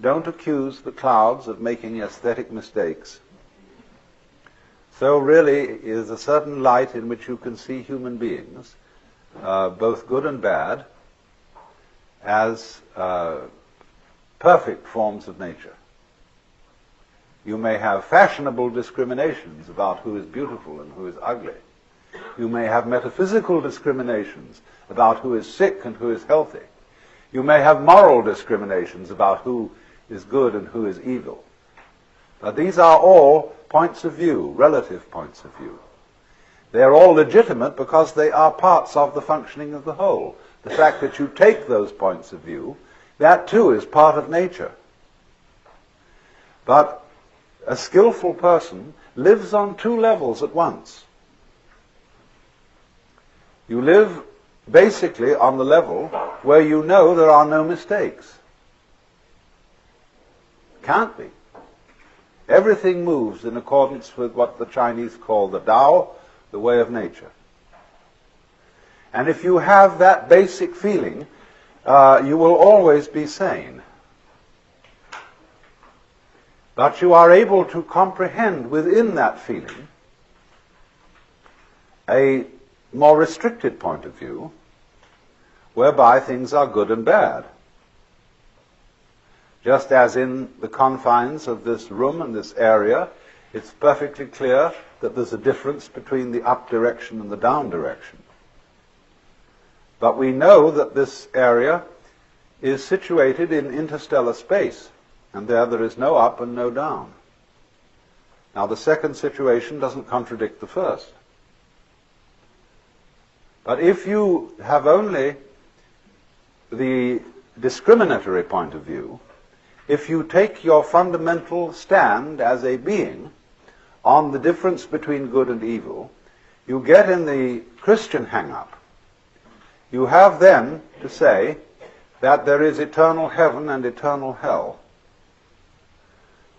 don't accuse the clouds of making aesthetic mistakes. So really is a certain light in which you can see human beings, both good and bad, as perfect forms of nature. You may have fashionable discriminations about who is beautiful and who is ugly. You may have metaphysical discriminations about who is sick and who is healthy. You may have moral discriminations about who is good and who is evil. But these are all points of view, relative points of view. They're all legitimate because they are parts of the functioning of the whole. The fact that you take those points of view, that too is part of nature. But a skillful person lives on two levels at once. You live basically on the level where you know there are no mistakes. Can't be. Everything moves in accordance with what the Chinese call the Tao, the way of nature. And if you have that basic feeling, you will always be sane. But you are able to comprehend within that feeling a more restricted point of view, whereby things are good and bad. Just as in the confines of this room and this area, it's perfectly clear that there's a difference between the up direction and the down direction. But we know that this area is situated in interstellar space, and there is no up and no down. Now, the second situation doesn't contradict the first. But if you have only the discriminatory point of view, if you take your fundamental stand as a being on the difference between good and evil, you get in the Christian hang-up. You have then to say that there is eternal heaven and eternal hell,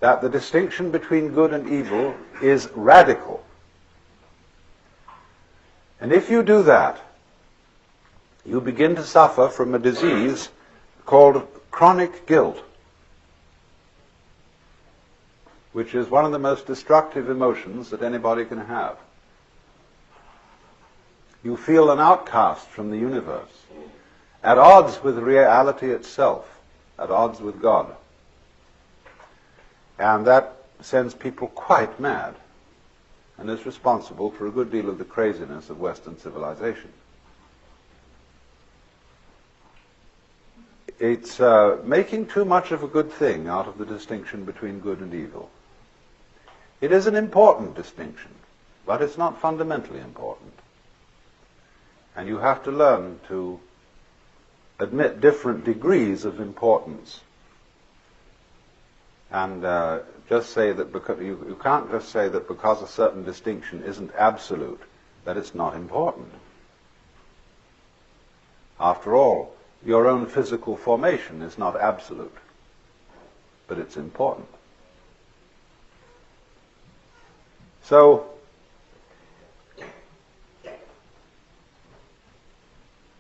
that the distinction between good and evil is radical. And if you do that, you begin to suffer from a disease called chronic guilt, which is one of the most destructive emotions that anybody can have. You feel an outcast from the universe, at odds with reality itself, at odds with God. And that sends people quite mad, and is responsible for a good deal of the craziness of Western civilization. It's making too much of a good thing out of the distinction between good and evil. It is an important distinction, but it's not fundamentally important. And you have to learn to admit different degrees of importance. And just say that because you can't just say that because a certain distinction isn't absolute, that it's not important. After all, your own physical formation is not absolute, but it's important. So,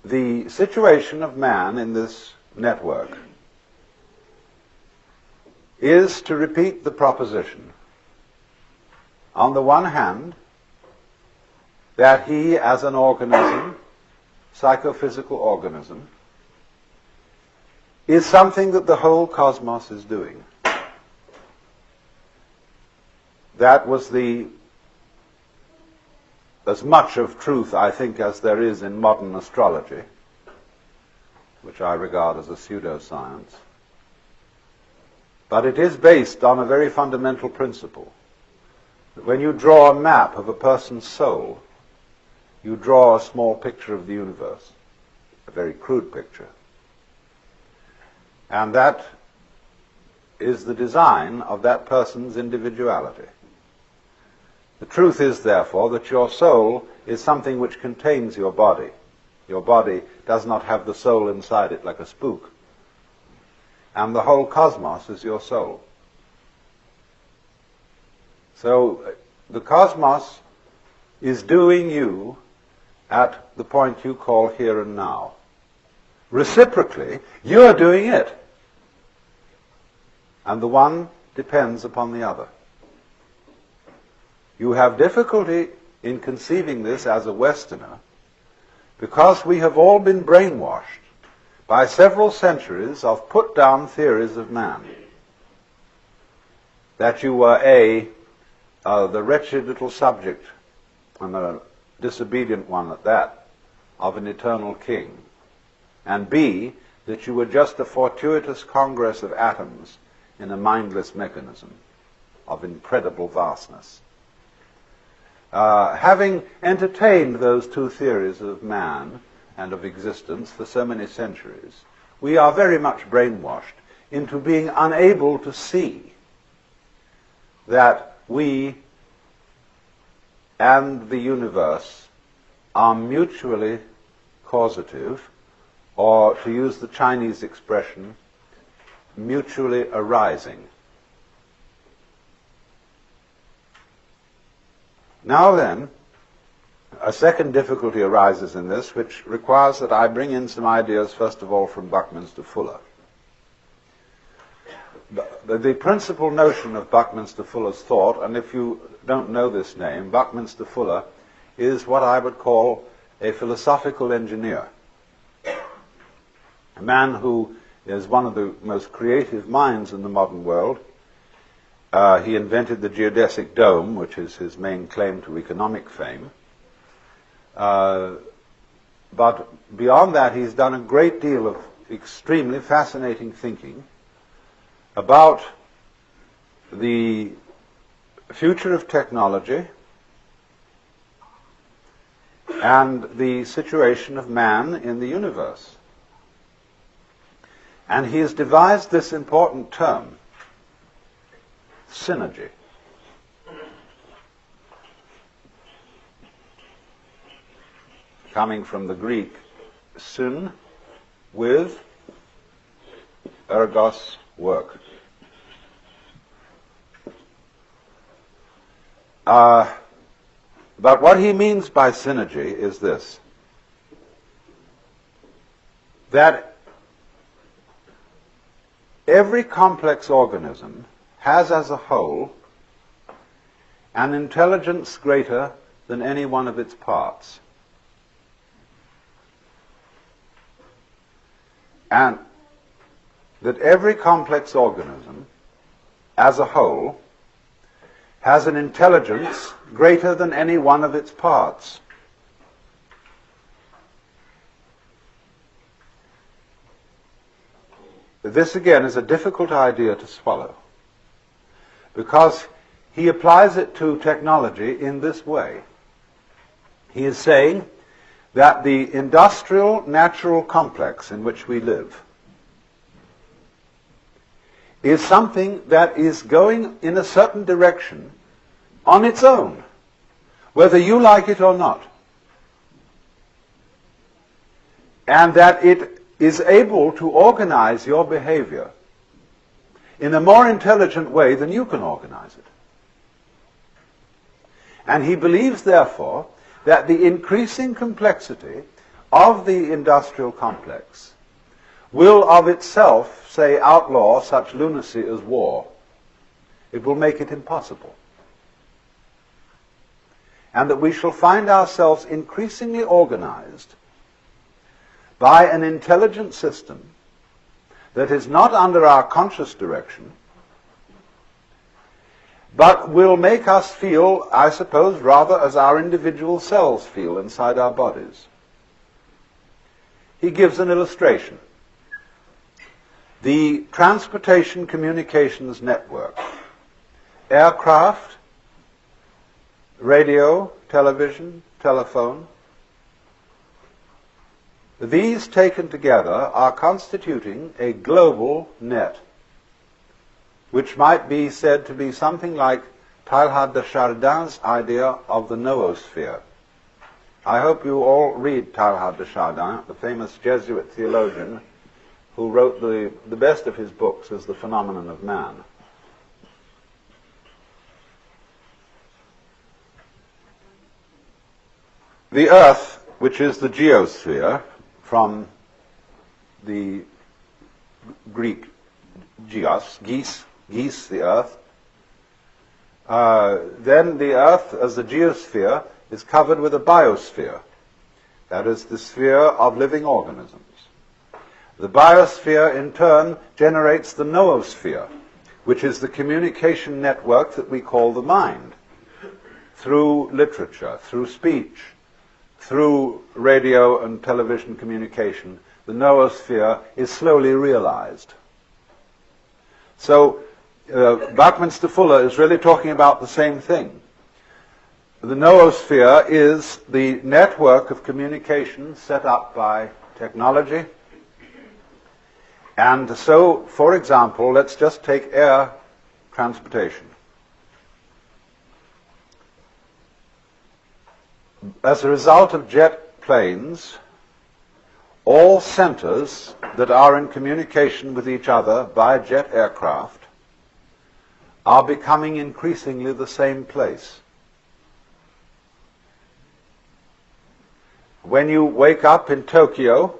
the situation of man in this network is to repeat the proposition, on the one hand, that he as an organism, psychophysical organism, is something that the whole cosmos is doing. That was as much of truth, I think, as there is in modern astrology, which I regard as a pseudoscience. But it is based on a very fundamental principle, that when you draw a map of a person's soul, you draw a small picture of the universe, a very crude picture. And that is the design of that person's individuality. The truth is, therefore, that your soul is something which contains your body. Your body does not have the soul inside it like a spook. And the whole cosmos is your soul. So the cosmos is doing you at the point you call here and now. Reciprocally, you are doing it. and the one depends upon the other. You have difficulty in conceiving this as a Westerner because we have all been brainwashed by several centuries of put-down theories of man. That you were the wretched little subject, and a disobedient one at that, of an eternal king, and B, that you were just a fortuitous congress of atoms in a mindless mechanism of incredible vastness. Having entertained those two theories of man and of existence for so many centuries, we are very much brainwashed into being unable to see that we and the universe are mutually causative, or, to use the Chinese expression, mutually arising. Now then, a second difficulty arises in this, which requires that I bring in some ideas, first of all, from Buckminster Fuller. The principal notion of Buckminster Fuller's thought, and if you don't know this name, Buckminster Fuller is what I would call a philosophical engineer. A man who is one of the most creative minds in the modern world. He invented the geodesic dome, which is his main claim to economic fame. But beyond that, he's done a great deal of extremely fascinating thinking about the future of technology and the situation of man in the universe. And he has devised this important term, synergy. Coming from the Greek, syn, with, ergos, work. But what he means by synergy is this: that every complex organism has as a whole an intelligence greater than any one of its parts. And that every complex organism as a whole has an intelligence greater than any one of its parts. This again is a difficult idea to swallow, because he applies it to technology in this way. He is saying that the industrial natural complex in which we live is something that is going in a certain direction on its own, whether you like it or not. And that it is able to organize your behavior in a more intelligent way than you can organize it. And he believes, therefore, that the increasing complexity of the industrial complex will of itself, say, outlaw such lunacy as war. It will make it impossible. And that we shall find ourselves increasingly organized by an intelligent system that is not under our conscious direction, but will make us feel, I suppose, rather as our individual cells feel inside our bodies. He gives an illustration. The transportation communications network, aircraft, radio, television, telephone, these taken together are constituting a global net, which might be said to be something like Teilhard de Chardin's idea of the noosphere. I hope you all read Teilhard de Chardin, the famous Jesuit theologian who wrote the best of his books is The Phenomenon of Man. The Earth, which is the geosphere, from the Greek geos, geese, geese, the Earth. Then the Earth, as a geosphere, is covered with a biosphere. That is the sphere of living organisms. The biosphere, in turn, generates the noosphere, which is the communication network that we call the mind, through literature, through speech, through radio and television communication. The noosphere is slowly realized. So Buckminster Fuller is really talking about the same thing. The noosphere is the network of communication set up by technology. And so, for example, let's just take air transportation. As a result of jet planes, all centers that are in communication with each other by jet aircraft are becoming increasingly the same place. When you wake up in Tokyo,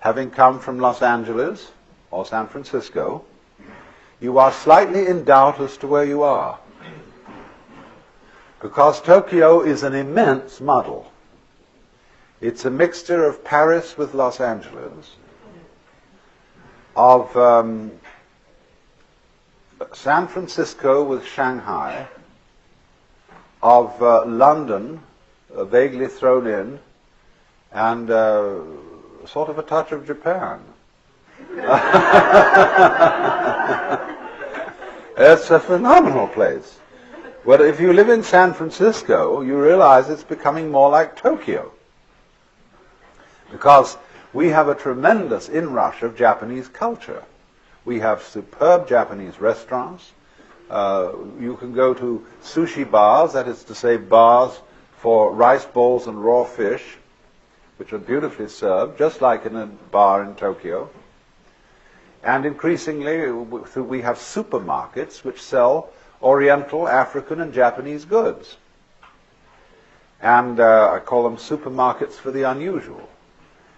having come from Los Angeles or San Francisco, you are slightly in doubt as to where you are. Because Tokyo is an immense muddle. It's a mixture of Paris with Los Angeles, of San Francisco with Shanghai, of London vaguely thrown in, and sort of a touch of Japan. It's a phenomenal place. But if you live in San Francisco, you realize it's becoming more like Tokyo. Because we have a tremendous inrush of Japanese culture. We have superb Japanese restaurants. You can go to sushi bars, that is to say bars for rice balls and raw fish, which are beautifully served, just like in a bar in Tokyo. And increasingly, we have supermarkets which sell Oriental, African, and Japanese goods. And I call them supermarkets for the unusual.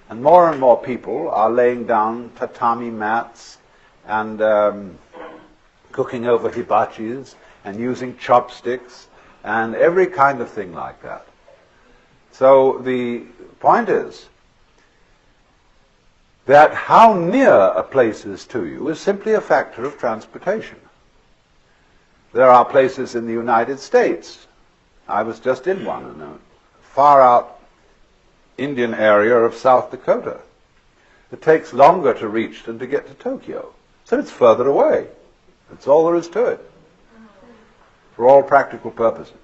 And more people are laying down tatami mats and cooking over hibachis and using chopsticks and every kind of thing like that. So the point is that how near a place is to you is simply a factor of transportation. There are places in the United States. I was just in one, in a far out Indian area of South Dakota. It takes longer to reach than to get to Tokyo. So it's further away. That's all there is to it, for all practical purposes.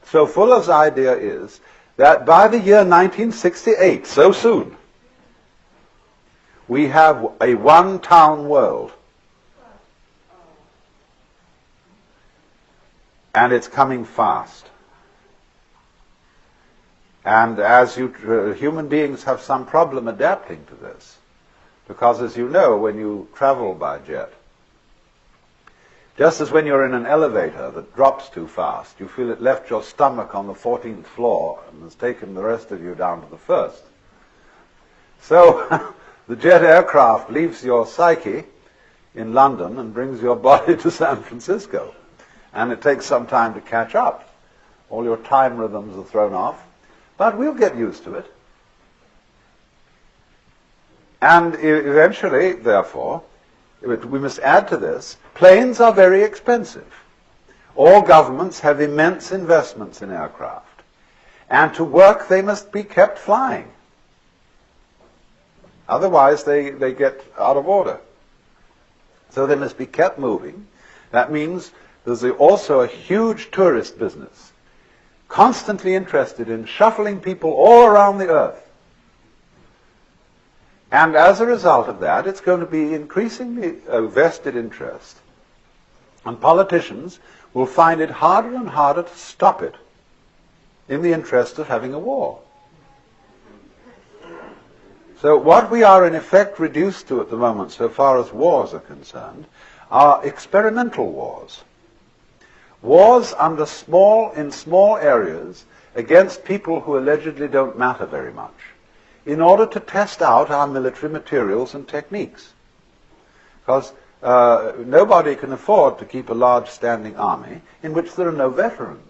So Fuller's idea is that by the year 1968, so soon, we have a one-town world. And it's coming fast. And as human beings have some problem adapting to this, because as you know, when you travel by jet, just as when you're in an elevator that drops too fast, you feel it left your stomach on the 14th floor and has taken the rest of you down to the first. So the jet aircraft leaves your psyche in London and brings your body to San Francisco. And it takes some time to catch up. All your time rhythms are thrown off. But we'll get used to it. And eventually, therefore, we must add to this, planes are very expensive. All governments have immense investments in aircraft. And to work, they must be kept flying. Otherwise, they get out of order. So they must be kept moving. That means there's also a huge tourist business, constantly interested in shuffling people all around the earth. And as a result of that, it's going to be increasingly a vested interest. And politicians will find it harder and harder to stop it in the interest of having a war. So what we are in effect reduced to at the moment, so far as wars are concerned, are experimental wars. Wars in small areas against people who allegedly don't matter very much, in order to test out our military materials and techniques. Because nobody can afford to keep a large standing army in which there are no veterans.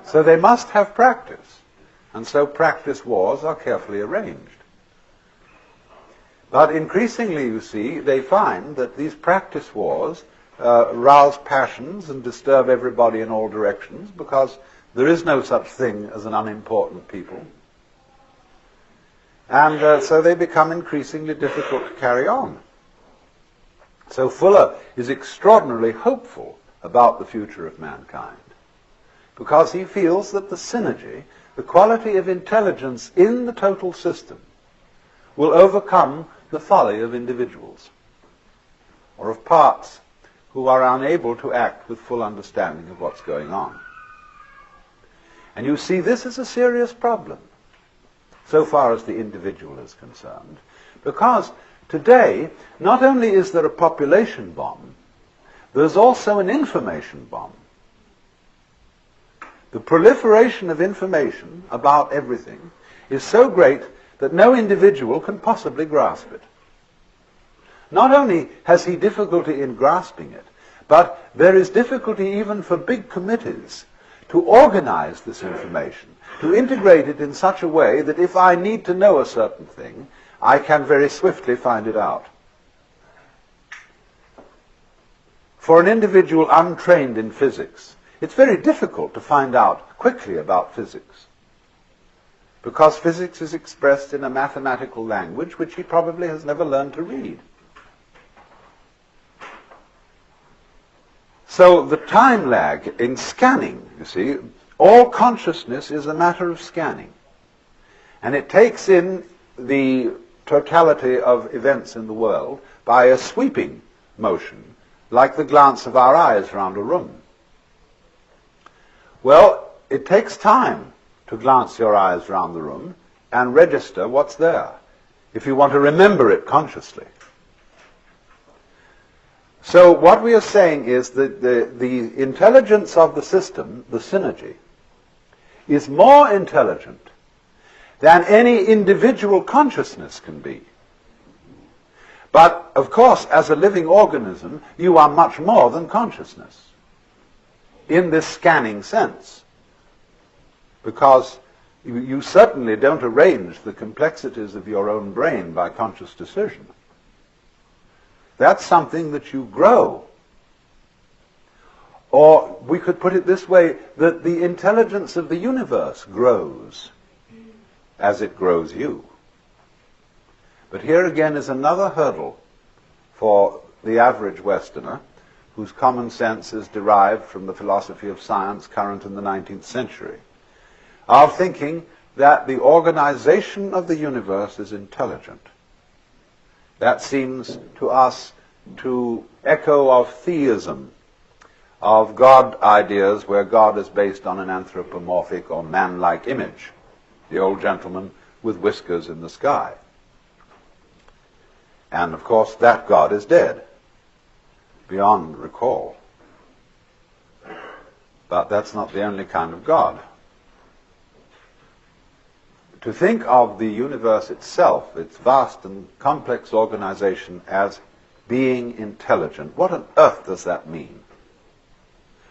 So they must have practice. And so practice wars are carefully arranged. But increasingly, you see, they find that these practice wars rouse passions and disturb everybody in all directions, because there is no such thing as an unimportant people. And so they become increasingly difficult to carry on. So Fuller is extraordinarily hopeful about the future of mankind, because he feels that the synergy, the quality of intelligence in the total system, will overcome the folly of individuals or of parts who are unable to act with full understanding of what's going on. And you see, this is a serious problem so far as the individual is concerned, because today not only is there a population bomb, there's also an information bomb. The proliferation of information about everything is so great that no individual can possibly grasp it. Not only has he difficulty in grasping it, but there is difficulty even for big committees to organize this information, to integrate it in such a way that if I need to know a certain thing, I can very swiftly find it out. For an individual untrained in physics, it's very difficult to find out quickly about physics, because physics is expressed in a mathematical language which he probably has never learned to read. So the time lag in scanning, you see, all consciousness is a matter of scanning. And it takes in the totality of events in the world by a sweeping motion, like the glance of our eyes round a room. Well, it takes time to glance your eyes round the room and register what's there, if you want to remember it consciously. So what we are saying is that the intelligence of the system, the synergy, is more intelligent than any individual consciousness can be. But, of course, as a living organism, you are much more than consciousness, in this scanning sense, because you certainly don't arrange the complexities of your own brain by conscious decision. That's something that you grow. Or we could put it this way, that the intelligence of the universe grows as it grows you. But here again is another hurdle for the average Westerner, whose common sense is derived from the philosophy of science current in the 19th century, of thinking that the organization of the universe is intelligent. That seems to us to echo of theism, of God ideas where God is based on an anthropomorphic or man-like image, the old gentleman with whiskers in the sky. And of course that God is dead, beyond recall. But that's not the only kind of God. To think of the universe itself, its vast and complex organization, as being intelligent, what on earth does that mean?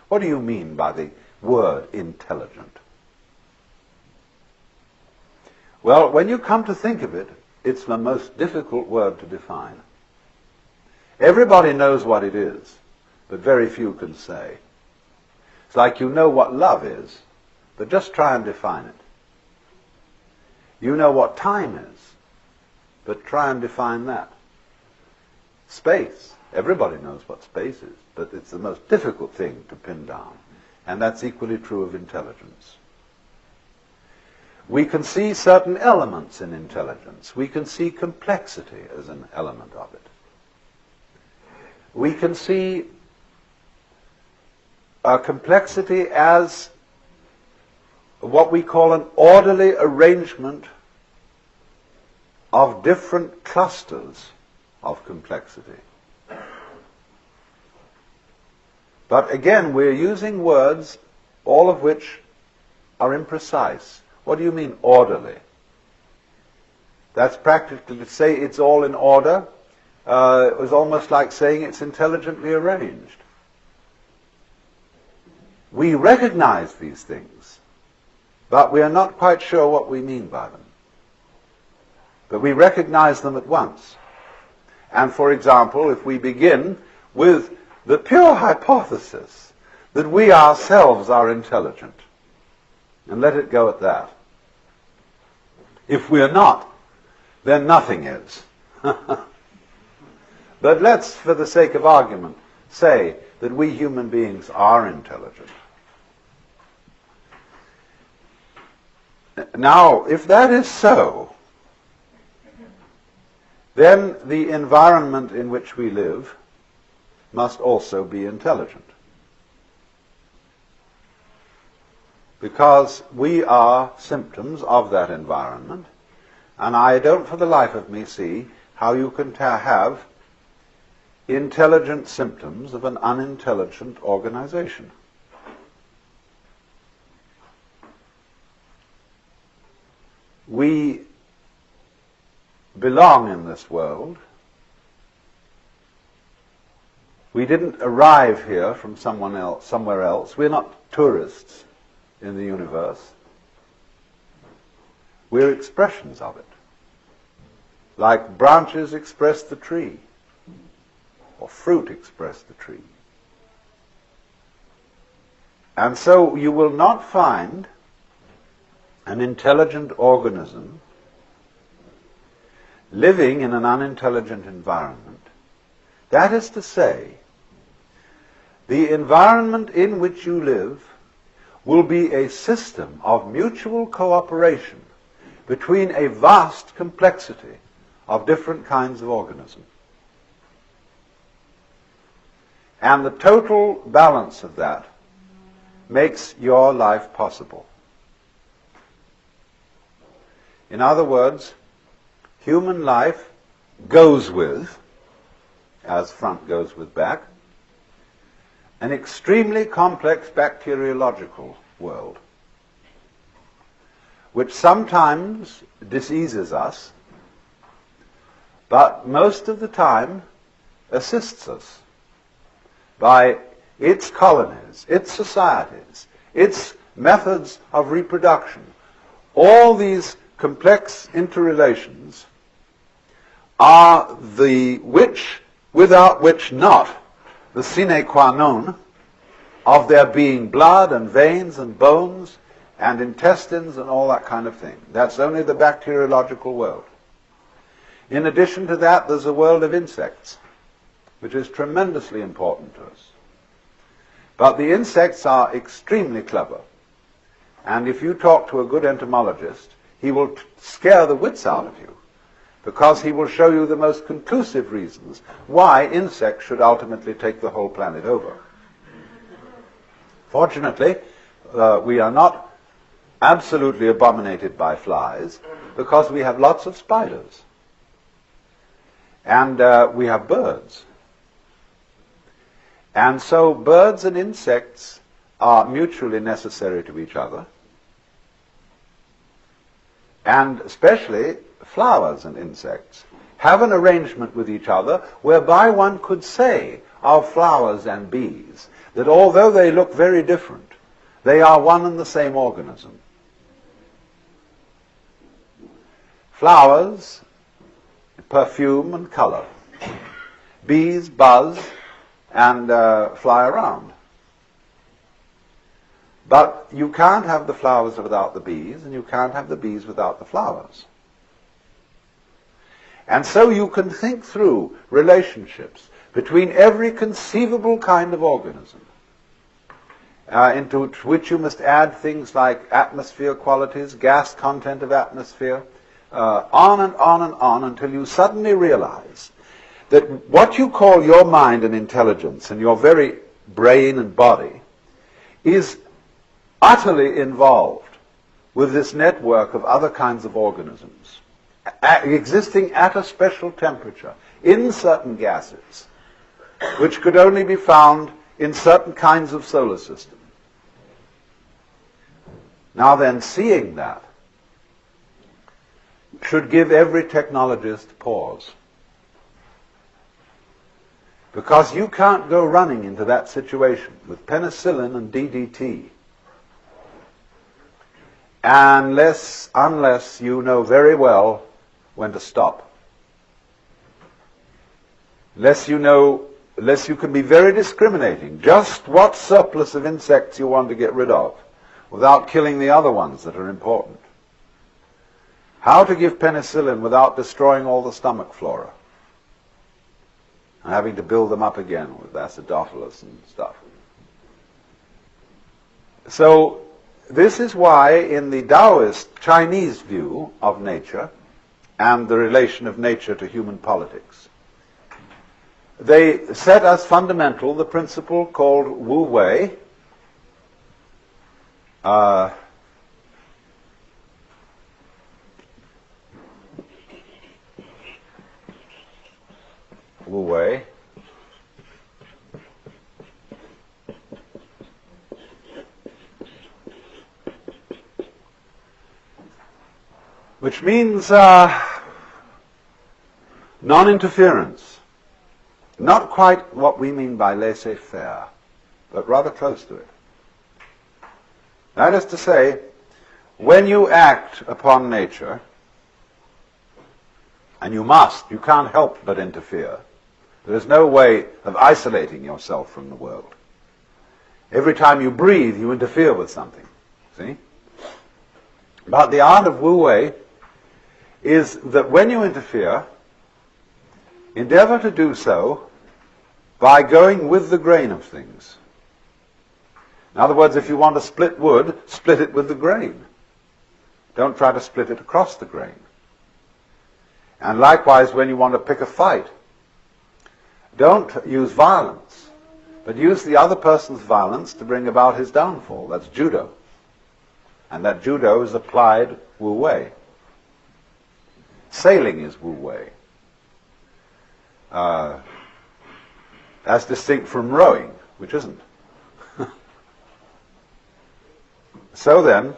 What do you mean by the word intelligent? Well, when you come to think of it, it's the most difficult word to define. Everybody knows what it is, but very few can say. It's like you know what love is, but just try and define it. You know what time is, but try and define that. Space. Everybody knows what space is, but it's the most difficult thing to pin down. And that's equally true of intelligence. We can see certain elements in intelligence. We can see complexity as an element of it. We can see complexity as what we call an orderly arrangement of different clusters of complexity. But again, we're using words, all of which are imprecise. What do you mean, orderly? That's practically to say it's all in order, it was almost like saying it's intelligently arranged. We recognize these things, but we are not quite sure what we mean by them. But we recognize them at once. And for example, if we begin with the pure hypothesis that we ourselves are intelligent, and let it go at that. If we're not, then nothing is. But let's, for the sake of argument, say that we human beings are intelligent. Now, if that is so, then the environment in which we live must also be intelligent. Because we are symptoms of that environment, and I don't for the life of me see how you can have intelligent symptoms of an unintelligent organization. We belong in this world. We didn't arrive here from somewhere else. We're not tourists in the universe. We're expressions of it. Like branches express the tree, or fruit express the tree. And so you will not find an intelligent organism living in an unintelligent environment. That is to say, the environment in which you live will be a system of mutual cooperation between a vast complexity of different kinds of organisms. And the total balance of that makes your life possible. In other words, human life goes with, as front goes with back, an extremely complex bacteriological world, which sometimes diseases us, but most of the time assists us by its colonies, its societies, its methods of reproduction. All these complex interrelations are the which, without which not, the sine qua non of there being blood and veins and bones and intestines and all that kind of thing. That's only the bacteriological world. In addition to that, there's a world of insects, which is tremendously important to us. But the insects are extremely clever. And if you talk to a good entomologist, he will scare the wits out of you, because he will show you the most conclusive reasons why insects should ultimately take the whole planet over. Fortunately, we are not absolutely abominated by flies, because we have lots of spiders. And we have birds. And so birds and insects are mutually necessary to each other. And especially flowers and insects have an arrangement with each other whereby one could say of flowers and bees that although they look very different, they are one and the same organism. Flowers perfume and color. Bees buzz and fly around. But you can't have the flowers without the bees, and you can't have the bees without the flowers. And so you can think through relationships between every conceivable kind of organism, into which you must add things like atmosphere qualities, gas content of atmosphere, on and on and on, until you suddenly realize that what you call your mind and intelligence and your very brain and body is utterly involved with this network of other kinds of organisms existing at a special temperature in certain gases, which could only be found in certain kinds of solar system. Now then, seeing that should give every technologist pause. Because you can't go running into that situation with penicillin and DDT unless you know very well when to stop. Unless you can be very discriminating, just what surplus of insects you want to get rid of, without killing the other ones that are important. How to give penicillin without destroying all the stomach flora, and having to build them up again with acidophilus and stuff. So, this is why in the Taoist Chinese view of nature and the relation of nature to human politics, they set as fundamental the principle called Wu Wei, Wu Wei, which means non-interference. Not quite what we mean by laissez-faire, but rather close to it. That is to say, when you act upon nature, and you can't help but interfere. There is no way of isolating yourself from the world. Every time you breathe, you interfere with something. See? But the art of Wu Wei is that when you interfere, endeavor to do so by going with the grain of things. In other words, if you want to split wood, split it with the grain. Don't try to split it across the grain. And likewise, when you want to pick a fight, don't use violence, but use the other person's violence to bring about his downfall. That's judo. And that judo is applied Wu Wei. Sailing is Wu Wei. As distinct from rowing, which isn't. So then,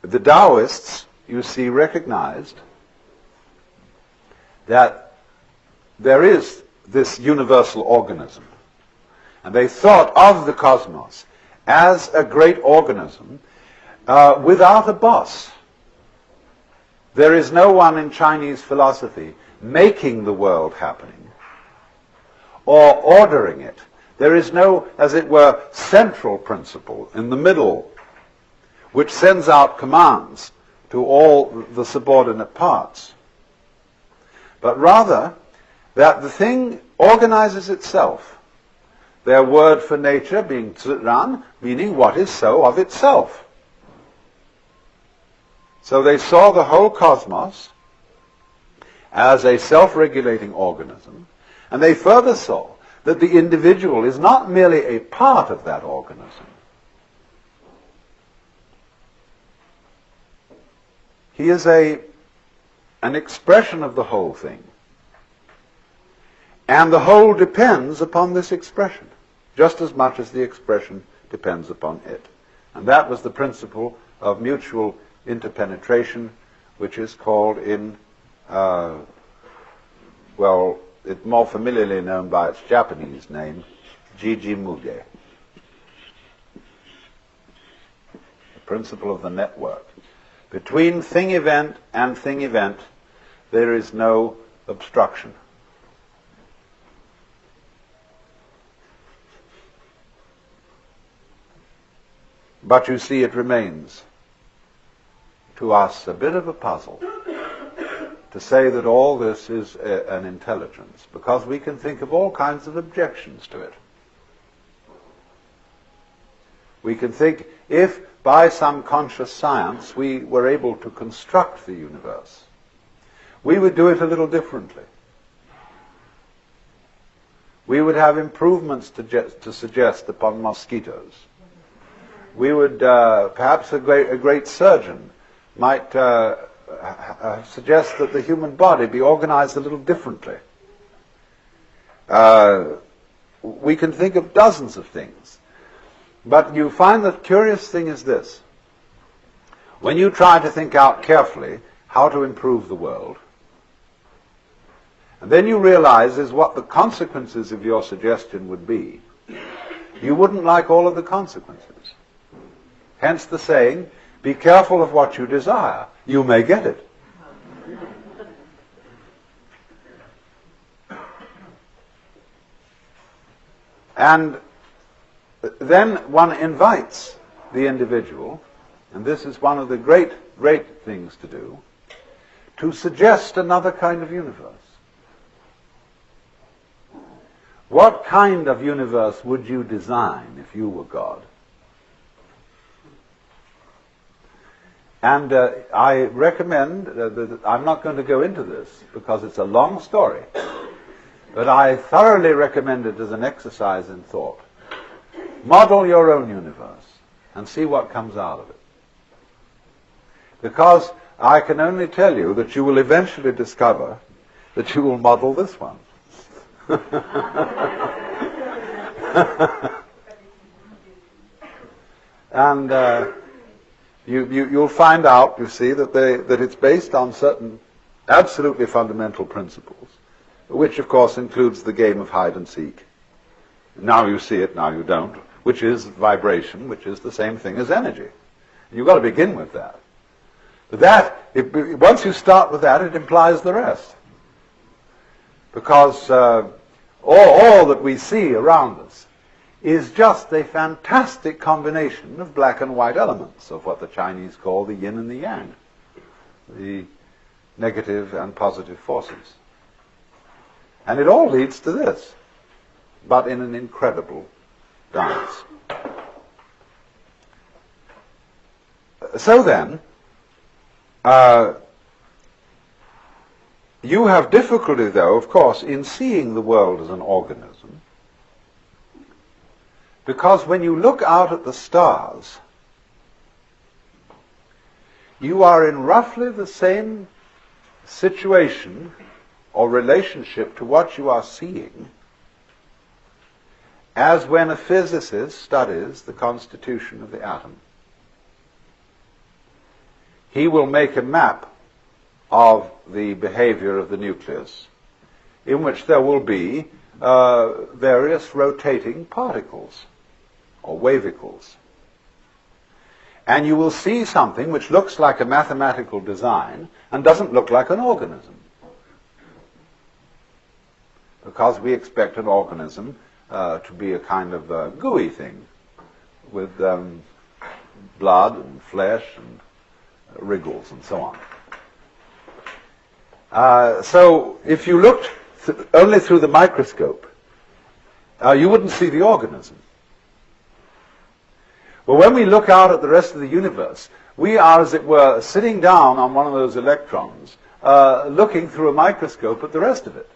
the Taoists, you see, recognized that there is this universal organism. And they thought of the cosmos as a great organism without a boss. There is no one in Chinese philosophy making the world happening or ordering it. There is no, as it were, central principle in the middle which sends out commands to all the subordinate parts. But rather, that the thing organizes itself. Their word for nature being Ziran, meaning what is so of itself. So they saw the whole cosmos as a self-regulating organism, and they further saw that the individual is not merely a part of that organism. He is an expression of the whole thing. And the whole depends upon this expression, just as much as the expression depends upon it. And that was the principle of mutual interpenetration, which is called it's more familiarly known by its Japanese name, Jijimuge. The principle of the network. Between thing event and thing event, there is no obstruction. But you see, it remains to us a bit of a puzzle to say that all this is an intelligence, because we can think of all kinds of objections to it. We can think, if by some conscious science we were able to construct the universe, we would do it a little differently. We would have improvements to suggest upon mosquitoes. We would, perhaps a great surgeon might suggest that the human body be organized a little differently. We can think of dozens of things. But you find the curious thing is this. When you try to think out carefully how to improve the world, And then you realize is what the consequences of your suggestion would be. You wouldn't like all of the consequences. Hence the saying, be careful of what you desire. You may get it. And then one invites the individual, and this is one of the great things to do, to suggest another kind of universe. What kind of universe would you design if you were God? And I recommend, I'm not going to go into this because it's a long story, but I thoroughly recommend it as an exercise in thought. Model your own universe and see what comes out of it. Because I can only tell you that you will eventually discover that you will model this one. And you'll find out, you see, that it's based on certain absolutely fundamental principles, which of course includes the game of hide and seek. Now you see it, now you don't, which is vibration, which is the same thing as energy. You've got to begin with that. But once you start with that, it implies the rest. Because all that we see around us is just a fantastic combination of black and white elements, of what the Chinese call the yin and the yang, the negative and positive forces. And it all leads to this, but in an incredible dance. So then, you have difficulty, though, of course, in seeing the world as an organism, because when you look out at the stars, you are in roughly the same situation or relationship to what you are seeing as when a physicist studies the constitution of the atom. He will make a map of the behavior of the nucleus, in which there will be various rotating particles or wavicles. And you will see something which looks like a mathematical design and doesn't look like an organism. Because we expect an organism to be a kind of gooey thing with blood and flesh and wriggles and so on. So if you looked only through the microscope, you wouldn't see the organism. Well, when we look out at the rest of the universe, we are, as it were, sitting down on one of those electrons, looking through a microscope at the rest of it.